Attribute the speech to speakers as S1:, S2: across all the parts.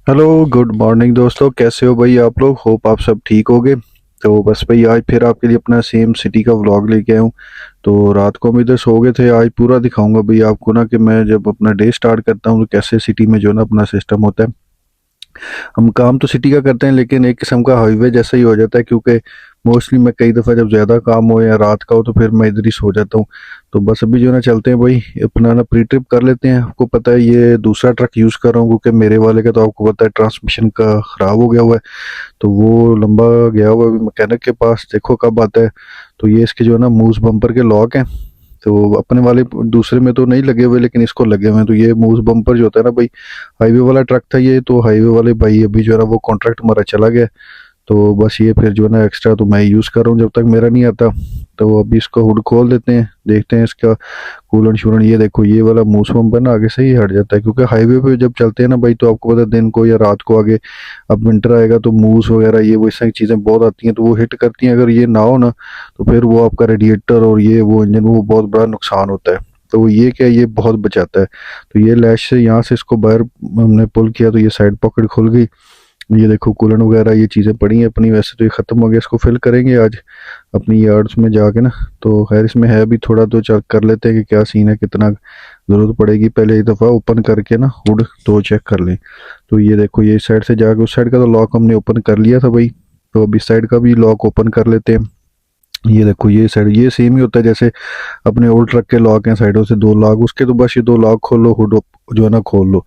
S1: Hello good morning दोस्तों, कैसे हो भाई आप लोग। होप आप सब ठीक होगे। तो बस भाई आज फिर आपके लिए अपना सेम सिटी का व्लॉग लेके आया हूँ। तो रात को हम इधर सो गए थे, आज पूरा दिखाऊंगा भाई आपको ना कि मैं जब अपना डे स्टार्ट करता हूँ तो कैसे सिटी में जो ना अपना सिस्टम होता है। हम काम तो सिटी का करते हैं लेकिन एक किस्म का हाईवे जैसा ही हो जाता है, क्योंकि मोस्टली मैं कई दफ़ा जब ज़्यादा काम हो या रात का हो तो फिर मैं इधर ही सो जाता हूँ। तो बस अभी जो ना चलते हैं भाई, अपना ना प्री ट्रिप कर लेते हैं। आपको पता है ये दूसरा ट्रक यूज़ कर रहा हूँ क्योंकि मेरे वाले का तो आपको पता है ट्रांसमिशन का ख़राब हो गया हुआ है। तो वो लंबा गया हुआ है अभी मैकेनिक के पास, देखो कब आता है। तो ये इसके जो है ना मूस बम्पर के लॉक हैं। तो अपने वाले दूसरे में तो नहीं लगे हुए लेकिन इसको लगे हुए हैं। तो ये मूस बम्पर जो होता है ना भाई, हाईवे वाला ट्रक था ये, तो हाईवे वाले भाई अभी जो है ना वो कॉन्ट्रैक्ट हमारा चला गया। तो बस ये फिर जो है ना एक्स्ट्रा तो मैं यूज़ कर रहा हूँ जब तक मेरा नहीं आता। तो अभी इसको हुड खोल देते हैं, देखते हैं इसका कूलन शूलन। ये देखो ये वाला मूस बम्पर ना आगे से ही हट जाता है, क्योंकि हाईवे पे जब चलते हैं ना भाई तो आपको पता है दिन को या रात को आगे अब विंटर आएगा तो मूस वगैरह ये वो इस तरह की चीज़ें बहुत आती हैं, तो वो हिट करती हैं। अगर ये ना हो ना तो फिर वो आपका रेडिएटर और ये वो इंजन वो बहुत बड़ा नुकसान होता है। तो ये क्या है, ये बहुत बचाता है। तो ये लैश से यहाँ से इसको बाहर हमने पुल किया तो ये साइड पॉकेट खुल गई। ये देखो कूलन वगैरह ये चीज़ें पड़ी हैं अपनी। वैसे तो ये ख़त्म हो गया, इसको फिल करेंगे आज अपनी यार्ड्स में जाके ना। तो खैर इसमें है भी थोड़ा, तो चेक कर लेते हैं कि क्या सीन है, कितना ज़रूरत पड़ेगी। पहले एक दफ़ा ओपन करके ना हुड तो चेक कर लें। तो ये देखो ये इस साइड से जाके उस साइड का तो लॉक हमने ओपन कर लिया था भाई। तो अब इस साइड का भी लॉक ओपन कर लेते हैं। ये देखो ये साइड ये सेम ही होता है जैसे अपने ओल्ड ट्रक के लॉक हैं, साइडों से दो लॉक, उसके तो बस ये दो लॉक खोलो हुड जो है ना खोल लो।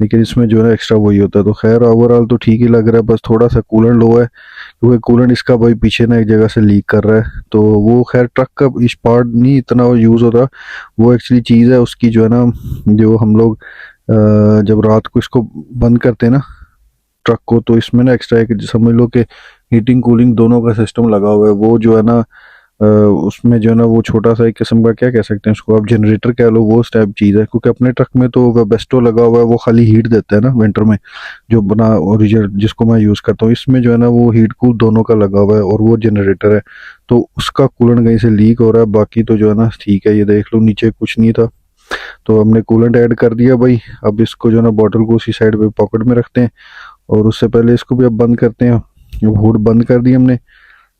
S1: लेकिन इसमें जो है ना एक्स्ट्रा वही होता है। तो खैर ओवरऑल तो ठीक ही लग रहा है, बस थोड़ा सा कूलेंट लो है क्योंकि कूलेंट इसका भाई पीछे ना एक जगह से लीक कर रहा है। तो वो खैर ट्रक का इस पार्ट नहीं इतना यूज़ होता, वो एक्चुअली चीज़ है उसकी जो है ना, जो हम लोग जब रात को इसको बंद करते हैं ना ट्रक को, तो इसमें ना एक्स्ट्रा एक समझ लो कि हीटिंग कूलिंग दोनों का सिस्टम लगा हुआ है। वो जो है ना उसमें जो है ना वो छोटा सा एक किस्म का क्या कह सकते हैं उसको, आप जनरेटर कह लो, वो उस टाइप चीज़ है। क्योंकि अपने ट्रक में तो वेबेस्टो लगा हुआ है, वो खाली हीट देता है ना विंटर में, जो बना ओरिजिनल जिसको मैं यूज़ करता हूँ। इसमें जो है ना वो हीट कूल दोनों का लगा हुआ है और वो जनरेटर है, तो उसका कूलेंट कहीं से लीक हो रहा है। बाकी तो जो है ना ठीक है, ये देख लो नीचे कुछ नहीं था। तो हमने कूलेंट ऐड कर दिया भाई। अब इसको जो है ना बॉटल को उसी साइड पे पॉकेट में रखते हैं और उससे पहले इसको भी अब बंद करते हैं। हुड बंद कर दी हमने।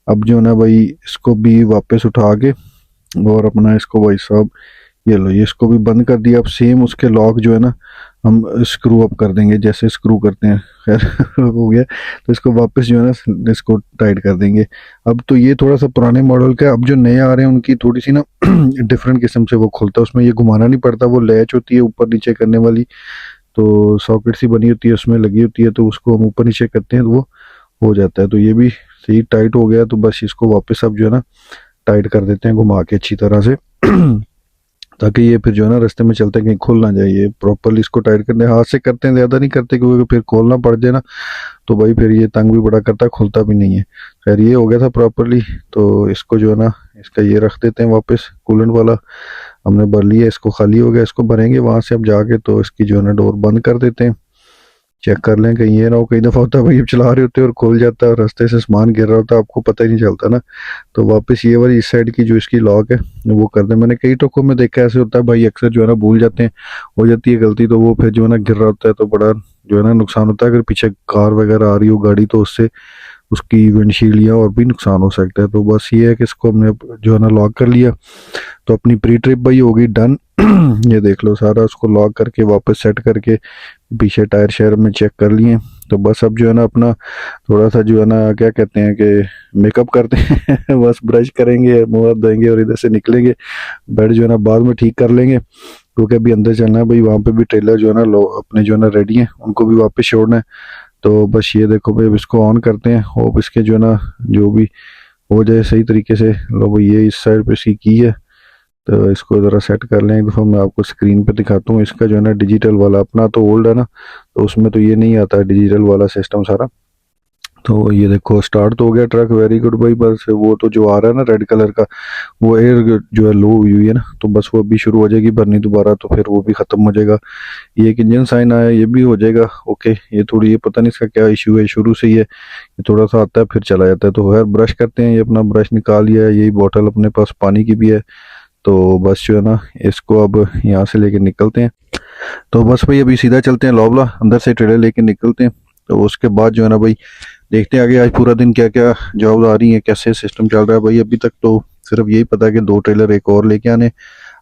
S1: अब जो है ना भाई इसको भी वापस उठा के और अपना इसको भाई साहब ये लो, ये इसको भी बंद कर दिया। अब सेम उसके लॉक जो है ना हम स्क्रू अप कर देंगे जैसे स्क्रू करते हैं। खैर हो गया। तो इसको वापस जो है ना इसको टाइट कर देंगे। अब तो ये थोड़ा सा पुराने मॉडल का है, अब जो नए आ रहे हैं उनकी थोड़ी सी ना डिफरेंट किस्म से वो खुलता है, उसमें ये घुमाना नहीं पड़ता, वो लैच होती है ऊपर नीचे करने वाली। तो सॉकेट सी बनी होती है उसमें लगी होती है, तो उसको हम ऊपर नीचे करते हैं तो वो हो जाता है। तो ये भी सही टाइट हो गया। तो बस इसको वापस अब जो है ना टाइट कर देते हैं घुमा के अच्छी तरह से ताकि ये फिर जो है ना रास्ते में चलते कहीं खुल ना जाए। ये प्रॉपरली इसको टाइट करते हैं, हाथ से करते हैं, ज़्यादा नहीं करते क्योंकि फिर खोलना पड़ जाए ना तो भाई फिर ये तंग भी बड़ा करता है, खुलता भी नहीं है। खैर ये हो गया था प्रॉपरली। तो इसको जो है ना इसका ये रख देते हैं वापस, कूलेंट वाला हमने भर लिया, इसको खाली हो गया, इसको भरेंगे वहां से अब जाके। तो इसकी जो है ना डोर बंद कर देते हैं, चेक कर लें कहीं ये ना हो, कई दफ़ा होता है भाई आप चला रहे होते हैं और खुल जाता है और रास्ते से सामान गिर रहा होता है, आपको पता ही नहीं चलता ना। तो वापस ये वाली इस साइड की जो इसकी लॉक है वो कर दें। मैंने कई टोकों में देखा ऐसे होता है भाई, अक्सर जो है ना भूल जाते हैं, हो जाती है गलती, तो वो फिर जो है ना गिर रहा होता है तो बड़ा जो है ना नुकसान होता है। अगर पीछे कार वगैरह आ रही हो गाड़ी तो उससे उसकी विंडशील्ड या और भी नुकसान हो सकता है। तो बस ये है कि इसको हमने जो है ना लॉक कर लिया। तो अपनी प्री ट्रिप भाई होगी डन। ये देख लो सारा उसको लॉक करके वापस सेट करके पीछे टायर शेयर में चेक कर लिए। तो बस अब जो है ना अपना थोड़ा सा जो है ना क्या कहते हैं कि मेकअप करते हैं बस ब्रश करेंगे, मुंह हाथ धोएंगे और इधर से निकलेंगे। बेड जो है ना बाद में ठीक कर लेंगे क्योंकि अभी अंदर चलना है भाई, वहाँ पे भी ट्रेलर जो है ना लो अपने जो है ना रेडी हैं, उनको भी वापस छोड़ना है। तो बस ये देखो भाई अब इसको ऑन करते हैं, होप इसके जो है ना जो भी हो जाए सही तरीके से। लो भाई ये इस साइड पे इसकी की है, तो इसको ज़रा सेट कर लें। एक दफ़ा मैं आपको स्क्रीन पे दिखाता हूँ। इसका जो है ना डिजिटल वाला अपना तो ओल्ड है ना, तो उसमें तो ये नहीं आता डिजिटल वाला सिस्टम सारा। तो ये देखो स्टार्ट तो हो गया ट्रक, वेरी गुड भाई। बस वो तो जो आ रहा है ना रेड कलर का वो एयर जो है लो हुई है ना, तो बस वो अभी शुरू हो जाएगी भरनी दोबारा, तो फिर वो भी ख़त्म हो जाएगा। ये एक इंजन साइन आया ये भी हो जाएगा ओके। ये थोड़ी ये पता नहीं इसका क्या इशू है, शुरू से ही है ये थोड़ा सा आता है फिर चला जाता है। तो खैर ब्रश करते हैं, ये अपना ब्रश निकाल लिया है, यही बॉटल अपने पास पानी की भी है। तो बस जो है ना इसको अब यहाँ से लेके निकलते हैं। तो बस भाई अभी सीधा चलते हैं लोबला, अंदर से ट्रेलर लेके निकलते हैं। तो उसके बाद जो है ना भाई देखते हैं आगे आज पूरा दिन क्या क्या जॉब आ रही है, कैसे सिस्टम चल रहा है। भाई अभी तक तो सिर्फ यही पता है कि 2 ट्रेलर एक और लेके आने,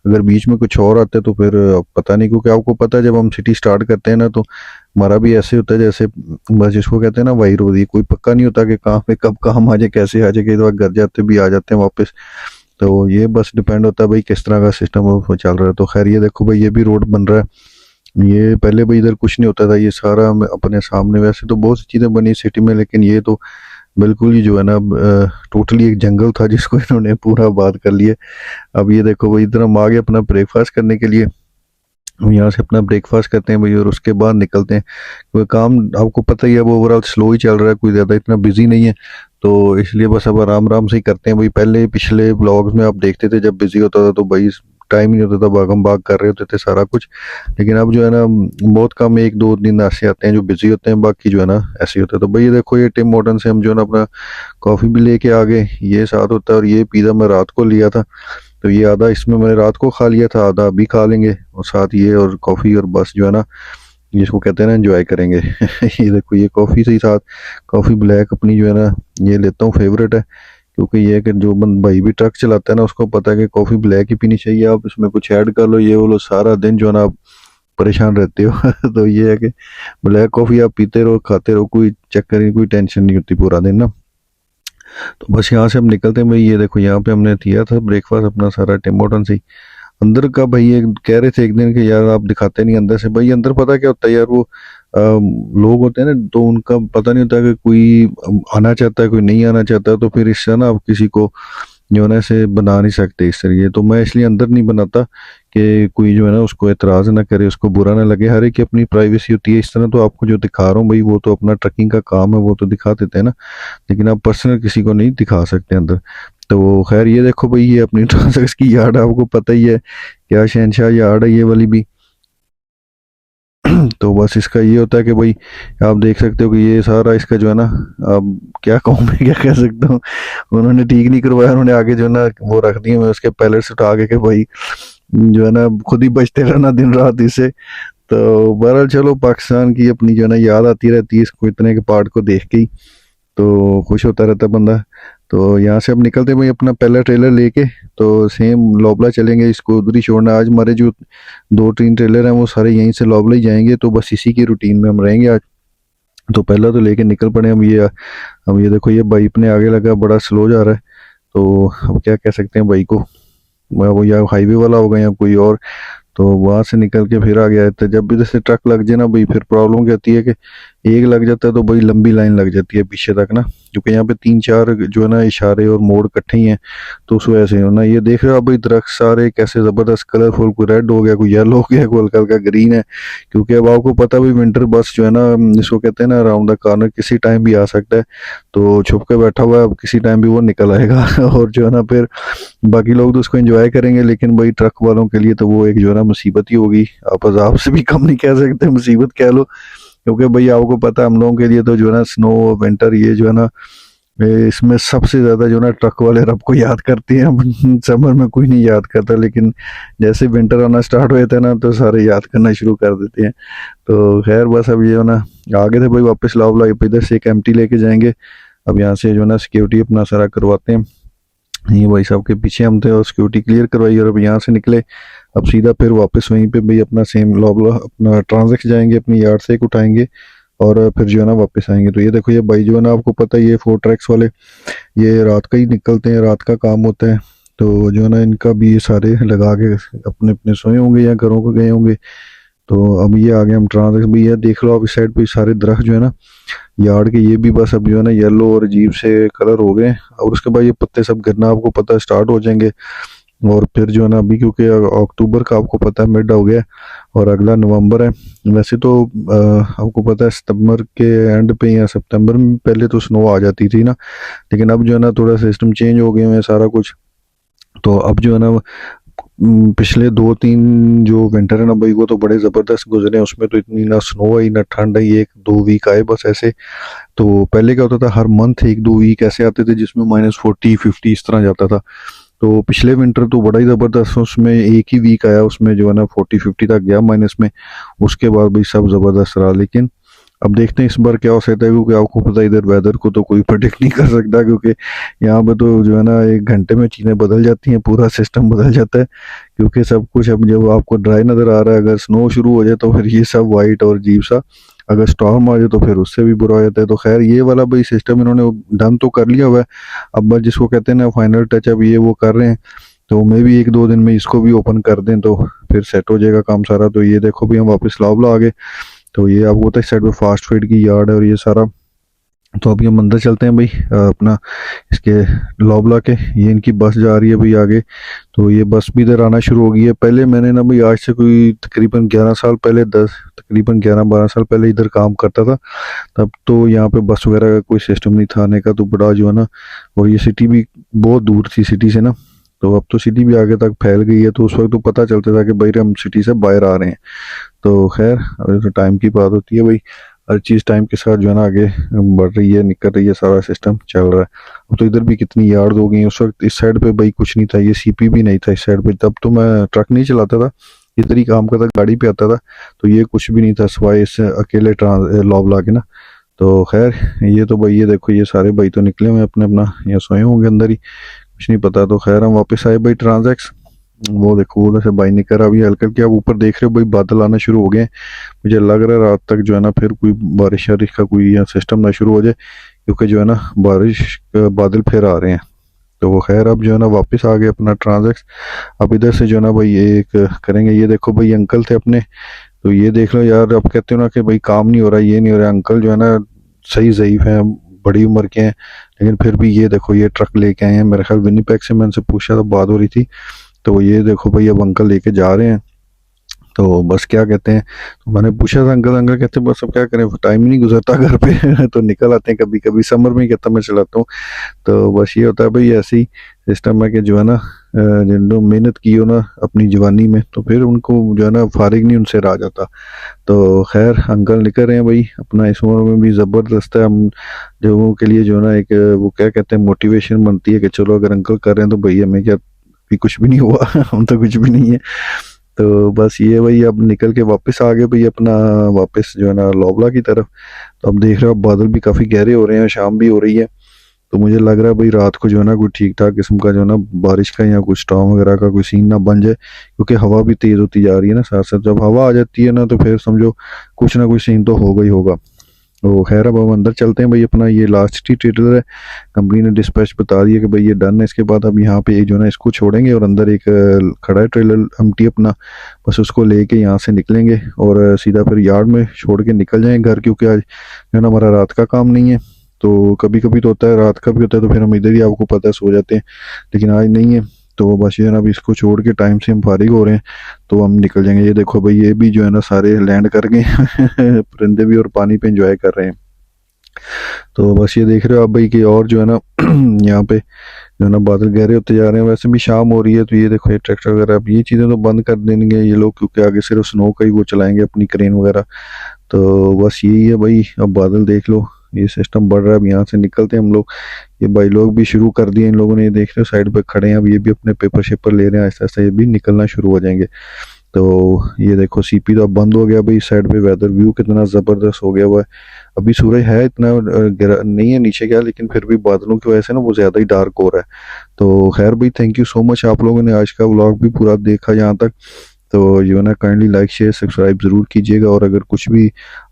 S1: अगर बीच में कुछ और आते तो फिर पता नहीं, क्योंकि आपको पता है जब हम सिटी स्टार्ट करते हैं ना तो हमारा भी ऐसे होता है जैसे बस जिसको कहते हैं ना वाई रोदी, कोई पक्का नहीं होता कि कहाँ पे कब काम आ जाए, कैसे आ जाए, कई दफा घर जाते भी आ जाते हैं वापस। तो ये बस डिपेंड होता है भाई किस तरह का सिस्टम वो चल रहा है। तो खैर ये देखो भाई ये भी रोड बन रहा है, ये पहले भाई इधर कुछ नहीं होता था, ये सारा अपने सामने, वैसे तो बहुत सी चीज़ें बनी सिटी में लेकिन ये तो बिल्कुल ही जो है ना टोटली एक जंगल था जिसको इन्होंने पूरा आबाद कर लिया। अब ये देखो भाई इधर हम आ गए अपना ब्रेकफास्ट करने के लिए। हम यहाँ से अपना ब्रेकफास्ट करते हैं भाई और उसके बाद निकलते हैं, क्योंकि काम आपको पता ही है वो ओवरऑल स्लो ही चल रहा है, कोई ज़्यादा इतना बिजी नहीं है। तो इसलिए बस अब आराम आराम से ही करते हैं भाई। पहले पिछले ब्लॉग्स में आप देखते थे जब बिजी होता था तो भाई टाइम नहीं होता था, भागम भाग कर रहे होते थे सारा कुछ। लेकिन अब जो है ना बहुत कम 1-2 दिन ऐसे आते हैं जो बिजी होते हैं, बाकी जो है ना ऐसे ही होता है। तो भाई ये देखो ये टिम मॉर्टन से हम जो है ना अपना कॉफ़ी भी लेके आ गए, ये साथ होता है। और ये पिज़्ज़ा मैं रात को लिया था, तो ये आधा इसमें मैंने रात को खा लिया था, आधा अभी खा लेंगे, और साथ ये और कॉफ़ी, और बस जो है ना जिसको कहते हैं ना एंजॉय करेंगे। ये देखो ये कॉफ़ी से ही साथ कॉफ़ी ब्लैक अपनी जो है ना ये लेता हूँ, फेवरेट है। क्योंकि ये है कि जो बंद भाई भी ट्रक चलाता है ना उसको पता है कि कॉफ़ी ब्लैक ही पीनी चाहिए, आप इसमें कुछ ऐड कर लो ये वो लो, सारा दिन जो है ना आप परेशान रहते हो। तो ये है कि ब्लैक कॉफ़ी आप पीते रहो खाते रहो, कोई चक्कर नहीं, कोई टेंशन नहीं होती पूरा दिन ना। तो बस यहाँ से हम निकलते हैं भाई। ये देखो यहाँ पे हमने किया था ब्रेकफास्ट अपना सारा टिम हॉर्टन से ही। अंदर का भाई ये कह रहे थे एक दिन कि यार आप दिखाते नहीं अंदर से। भाई अंदर पता क्या होता है यार, वो लोग होते हैं ना तो उनका पता नहीं होता कि कोई आना चाहता है कोई नहीं आना चाहता, तो फिर इससे ना आप किसी को जो है ना ऐसे बना नहीं सकते इस तरीके। तो मैं इसलिए अंदर नहीं बनाता कि कोई जो है ना उसको एतराज़ ना करे, उसको बुरा ना लगे। हर एक की अपनी प्राइवेसी होती है। इस तरह तो आपको जो दिखा रहा हूँ भाई वो तो अपना ट्रकिंग का काम है, वो तो दिखा देते हैं ना, लेकिन आप पर्सनल किसी को नहीं दिखा सकते अंदर। तो खैर ये देखो भाई ये अपनी ट्रांसक्स की यार्ड है, आपको पता ही है क्या शहनशाह यार्ड है ये वाली भी। तो बस इसका ये होता है कि भाई आप देख सकते हो कि ये सारा इसका जो है ना, अब क्या कहूँ मैं, क्या कह सकता हूँ, उन्होंने ठीक नहीं करवाया, उन्होंने आगे जो है ना वो रख दिए, मैं उसके पैलेट्स उठा के भाई जो है ना खुद ही बचते रहना दिन रात इससे। तो बहरहाल चलो पाकिस्तान की अपनी जो है ना याद आती रहती है इसको इतने के पार्ट को देख के ही, तो खुश होता रहता बंदा। तो यहाँ से अब निकलते भाई अपना पहला ट्रेलर लेके, तो सेम लोबला चलेंगे, इसको उधर ही छोड़ना। आज हमारे जो 2-3 ट्रेलर हैं वो सारे यहीं से लोबला ही जाएंगे, तो बस इसी की रूटीन में हम रहेंगे आज। तो पहला तो लेके निकल पड़े हम। ये अब ये देखो ये बाइक अपने आगे लगा, बड़ा स्लो जा रहा है। तो अब क्या कह सकते हैं बाइक को, वो या हाईवे वाला होगा या कोई और। तो वहां से निकल के फिर आ गया। तो जब भी जैसे ट्रक लग जाए ना भाई फिर प्रॉब्लम क्या होती है कि एक लग जाता है तो भाई लंबी लाइन लग जाती है पीछे तक ना, क्योंकि यहाँ पे 3-4 जो है ना इशारे और मोड़ इकट्ठे ही हैं। तो उस वजह से होना, ये देख रहे हो आप भाई दरख्त सारे कैसे जबरदस्त कलरफुल, कोई रेड हो गया, कोई येलो हो गया, कोई हल्का हल्का ग्रीन है। क्योंकि अब आपको पता है भाई विंटर बस जो है ना जिसको कहते हैं ना अराउंड द कॉर्नर किसी टाइम भी आ सकता है। तो छुप के बैठा हुआ है, अब किसी टाइम भी वो निकल आएगा। और जो है ना फिर बाकी लोग तो उसको एंजॉय करेंगे, लेकिन भाई ट्रक वालों के लिए तो वो एक जो है ना मुसीबत ही होगी। आप अजाब से भी कम नहीं कह सकते, मुसीबत कह लो। क्योंकि भाई आपको पता है हम लोगों के लिए तो जो है ना स्नो विंटर ये जो है ना इसमें सबसे ज्यादा जो है ना ट्रक वाले रब को याद करते हैं। समर में कोई नहीं याद करता, लेकिन जैसे विंटर आना स्टार्ट हुए थे ना तो सारे याद करना शुरू कर देते हैं। तो खैर बस अब ये हो ना आगे थे भाई वापस लाओ इधर से एक एम्प्टी लेके जाएंगे। अब यहाँ से जो है ना सिक्योरिटी अपना सारा करवाते हैं। ये भाई साहब के पीछे हम थे और सिक्योरिटी क्लियर करवाई, और अब यहाँ से निकले। अब सीधा फिर वापस वहीं पे भाई अपना सेम लॉबला अपना ट्रांजेक्ट जाएंगे, अपनी यार्ड से एक उठाएंगे और फिर जो है ना वापस आएंगे। तो ये देखो ये भाई जो है ना आपको पता है ये 4 ट्रैक्स वाले ये रात का ही निकलते हैं, रात का काम होता है। तो जो है ना इनका भी ये सारे लगा के अपने अपने सोए होंगे या घरों को गए होंगे। तो अब ये आ गए हम ट्रांजेक्ट भी है, देख लो आप इस साइड पे सारे दरख्त जो है ना यार्ड के ये भी बस अब जो है ना येलो और अजीब से कलर हो गए, और उसके बाद ये पत्ते सब गिरना आपको पता है स्टार्ट हो जाएंगे। और फिर जो है ना अभी क्योंकि अक्टूबर का आपको पता है मिड हो गया और अगला नवंबर है। वैसे तो आपको पता है सितंबर के एंड पे या सितंबर में पहले तो स्नो आ जाती थी ना, लेकिन अब जो है ना थोड़ा सिस्टम चेंज हो गए हैं सारा कुछ। तो अब जो है ना पिछले 2-3 जो विंटर है ना भाई वो तो बड़े ज़बरदस्त गुजरे हैं, उसमें तो इतनी ना स्नो आई ना ठंड आई, 1-2 वीक आए बस ऐसे। तो पहले क्या होता था हर मंथ 1-2 वीक ऐसे आते थे जिसमें -40-50 इस तरह जाता था। तो पिछले विंटर तो बड़ा ही ज़बरदस्त, उसमें एक ही वीक आया, उसमें जो है ना 40-50 तक गया माइनस में। उसके बाद भी सब ज़बरदस्त रहा। लेकिन अब देखते हैं इस बार क्या हो सकता है, क्योंकि आपको पता है इधर वेदर को तो कोई प्रेडिक्ट नहीं कर सकता, क्योंकि यहाँ पे तो जो है ना 1 घंटे में चीज़ें बदल जाती हैं, पूरा सिस्टम बदल जाता है। क्योंकि सब कुछ अब जब आपको ड्राई नज़र आ रहा है, अगर स्नो शुरू हो जाए तो फिर ये सब वाइट और अजीब सा, अगर स्टॉर्म आ जाए तो फिर उससे भी बुरा हो जाता है। तो खैर ये वाला भाई सिस्टम इन्होंने डन तो कर लिया हुआ है, अब बस जिसको कहते हैं ना फाइनल टचअप ये वो कर रहे हैं। तो मे भी 1-2 दिन में इसको भी ओपन कर दें तो फिर सेट हो जाएगा काम सारा। तो ये देखो भी हम वापस लावला आ गए। तो ये आपको पता है इस साइड पे फास्ट फूड की यार्ड है और ये सारा। तो अभी हम अंदर चलते हैं भाई, अपना इसके लोबला के, ये इनकी बस जा रही है भाई आगे। तो ये बस भी इधर आना शुरू हो गई है। पहले मैंने ना भाई आज से कोई तकरीबन 11 साल पहले, 10 तकरीबन 11-12 साल पहले इधर काम करता था। तब तो यहाँ पे बस वगैरह का कोई सिस्टम नहीं था आने का, तो बड़ा जो है ना, और ये सिटी भी बहुत दूर थी सिटी से ना। तो अब तो सिटी भी आगे तक फैल गई है, तो उस वक्त तो पता चलता था कि भाई हम सिटी से बाहर आ रहे हैं। तो खैर अभी तो टाइम की बात होती है भाई, हर चीज़ टाइम के साथ जो है ना आगे बढ़ रही है, निकल रही है, सारा सिस्टम चल रहा है। अब तो इधर भी कितनी यार्ड हो गई हैं। उस वक्त इस साइड पे भाई कुछ नहीं था, ये सीपी भी नहीं था इस साइड पे। तब तो मैं ट्रक नहीं चलाता था, इधर ही काम करता, गाड़ी पे आता था। तो ये कुछ भी नहीं था सिवाय इस अकेले लॉब ला के ना। तो खैर ये तो भाई, ये देखो ये सारे भाई तो निकले हुए हैं अपने अपना, यहाँ सोए होंगे अंदर ही, कुछ नहीं पता। तो खैर हम वापस आए भाई ट्रांजैक्स। वो देखो उधर से बाई निकल अभी हल्का, क्या आप ऊपर देख रहे हो भाई बादल आना शुरू हो गए हैं। मुझे लग रहा है रात तक जो है ना फिर कोई बारिश वारिश का कोई यहाँ सिस्टम ना शुरू हो जाए, क्योंकि जो है ना बारिश बादल फिर आ रहे हैं। तो वो खैर अब जो है ना वापस आ गए अपना ट्रांजैक्स। अब इधर से जो है ना भाई एक करेंगे, ये देखो भाई अंकल थे अपने, तो ये देख लो यार, अब कहते हो ना कि भाई काम नहीं हो रहा, ये नहीं हो रहा। अंकल जो है ना सही ज़यीफ हैं, बड़ी उम्र के हैं, लेकिन फिर भी ये देखो ये ट्रक लेके आए हैं। मेरे ख्याल विनिपेग से मैं उनसे पूछा था, बात हो रही थी। तो ये देखो भाई अब अंकल लेके जा रहे हैं। तो बस क्या कहते हैं, तो मैंने पूछा था अंकल, अंकल कहते हैं बस अब क्या करें, टाइम ही नहीं गुजरता घर पे तो निकल आते हैं कभी कभी, समर में ही कहता मैं चलाता हूँ। तो बस ये होता है भाई, ऐसे ही सिस्टम है कि जो है ना जिन लोग मेहनत की हो ना अपनी जवानी में, तो फिर उनको जो है ना फारिग नहीं उनसे रह जाता। तो खैर अंकल निकल रहे हैं भाई अपना, इस उम्र में भी ज़बरदस्त है। हम लोगों के लिए जो है ना एक वो क्या कहते हैं मोटिवेशन बनती है कि चलो अगर अंकल कर रहे हैं तो भाई हमें क्या, भी कुछ भी नहीं हुआ हम तो कुछ भी नहीं है। तो बस ये भाई अब निकल के वापस आ गए भाई अपना, वापस जो है ना लोबला की तरफ। तो अब देख रहे हो अब बादल भी काफ़ी गहरे हो रहे हैं, शाम भी हो रही है। तो मुझे लग रहा है भाई रात को जो है ना कोई ठीक ठाक किस्म का जो है ना बारिश का या कुछ स्टॉर्म वगैरह का कोई सीन ना बन जाए, क्योंकि हवा भी तेज़ होती जा रही है ना साथ साथ। जब हवा आ जाती है ना तो फिर समझो कुछ ना कुछ सीन तो होगा ही होगा। तो खैर अब हम अंदर चलते हैं भाई अपना, ये लास्ट ही ट्रेलर है, कंपनी ने डिस्पैच बता दिया कि भाई ये डन है। इसके बाद अब यहाँ पे जो है ना इसको छोड़ेंगे और अंदर एक खड़ा है ट्रेलर एम्प्टी अपना, बस उसको लेके यहाँ से निकलेंगे और सीधा फिर यार्ड में छोड़ के निकल जाएंगे घर, क्योंकि आज जो है ना हमारा रात का काम नहीं है। तो कभी कभी तो होता है रात का भी होता है, तो फिर हम इधर ही आपको पता है सो जाते हैं, लेकिन आज नहीं है। तो बस ये है ना अभी इसको छोड़ के टाइम से हम फारिग हो रहे हैं, तो हम निकल जाएंगे। ये देखो भाई ये भी जो है ना सारे लैंड कर गए परिंदे भी, और पानी पे एंजॉय कर रहे हैं। तो बस ये देख रहे हो आप भाई कि और जो है ना यहाँ पे जो है ना बादल गहरे होते जा रहे हैं। वैसे भी शाम हो रही है, तो ये देखो ये ट्रैक्टर वगैरह, अब ये चीज़ें तो बंद कर देंगे ये लोग, क्योंकि आगे सिर्फ स्नो का ही वो चलाएंगे अपनी क्रेन वगैरह। तो बस यही है भाई, अब बादल देख लो, ये सिस्टम बढ़ रहा है। अब यहाँ से निकलते हैं हम लोग। ये भाई लोग भी शुरू कर दिए इन लोगों ने, ये देख रहे हो साइड पे खड़े हैं, अब ये भी अपने पेपर शेपर ले रहे हैं, आहिस्ता आहिस्ता ये भी निकलना शुरू हो जाएंगे। तो ये देखो सीपी तो अब बंद हो गया भाई, इस साइड पे वेदर व्यू कितना ज़बरदस्त हो गया हुआ है। अभी सूरज है इतना गिरा नहीं है नीचे गया, लेकिन फिर भी बादलों की वजह से ना वो ज़्यादा ही डार्क हो रहा है। तो खैर भाई थैंक यू सो मच, आप लोगों ने आज का व्लॉग भी पूरा देखा यहाँ तक। तो जो है ना काइंडली लाइक शेयर सब्सक्राइब ज़रूर कीजिएगा, और अगर कुछ भी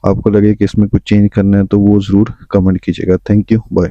S1: आपको लगे कि इसमें कुछ चेंज करना है तो वो ज़रूर कमेंट कीजिएगा। Thank you, bye.